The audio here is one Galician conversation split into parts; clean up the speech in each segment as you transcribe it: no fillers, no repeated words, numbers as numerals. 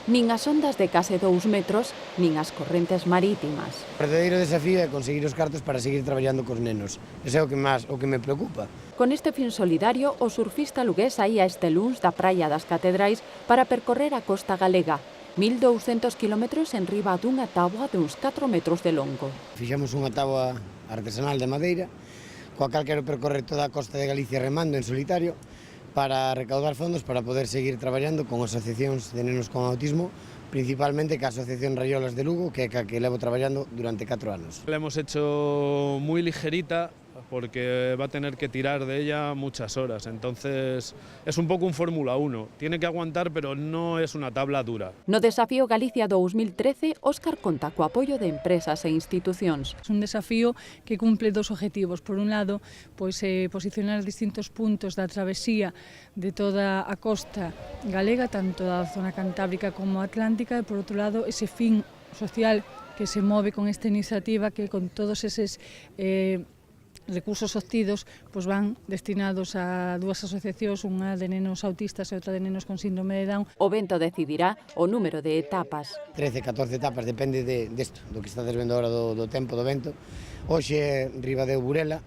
nin as ondas de case 2 metros, nin as correntes marítimas. O verdadeiro desafío é conseguir os cartos para seguir traballando cos nenos. Ese é o que me preocupa. Con este fin solidario, o surfista lugués saía este luns da praia das Catedrais para percorrer a costa galega. 1.200 kilómetros en riba dunha táboa de uns 4 metros de longo. Fixemos unha táboa artesanal de madeira, coa cal quero percorrer toda a costa de Galicia remando en solitario, para recaudar fondos para poder seguir traballando con asociacións de nenos con autismo, principalmente ca Asociación Raiolas de Lugo, que é ca que levo traballando durante 4 anos. La hemos hecho muy ligerita porque va a tener que tirar de ella muchas horas, entonces es un poco un Fórmula 1, tiene que aguantar pero no es una tabla dura. No Desafío Galicia 2013, Óscar conta co apoio de empresas e institucións. É un desafío que cumple dos objetivos. Por un lado, posicionar distintos puntos da travesía de toda a costa galega, tanto da zona cantábrica como atlántica, e por outro lado, ese fin social que se move con esta iniciativa, que con todos eses recursos obtidos van destinados a dúas asociacións, unha de nenos autistas e outra de nenos con síndrome de Down. O vento decidirá o número de etapas. 13, 14 etapas, depende desto, do que estades vendo agora do tempo, do vento. Hoxe é Ribadeo Burela,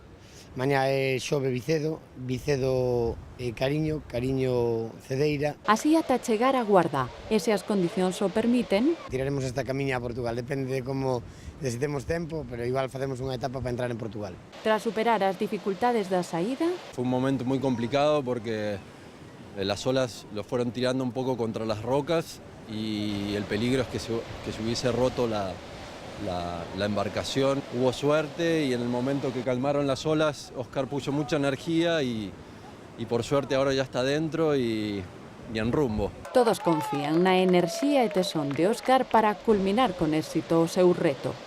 mañá é Xove Vicedo, Vicedo Cariño, Cariño Cedeira. Así ata chegar a Guarda, e se as condicións o permiten, tiraremos esta camiña a Portugal, depende de se temos tempo, pero igual facemos unha etapa para entrar en Portugal. Tras superar as dificultades da saída, fue un momento muy complicado porque las olas lo fueron tirando un poco contra las rocas y el peligro es que se hubiese roto la embarcación. Hubo suerte y en el momento que calmaron las olas, Óscar puso mucha energía y por suerte ahora ya está dentro y en rumbo. todos confían na enerxía e tesón de Óscar para culminar con éxito o seu reto.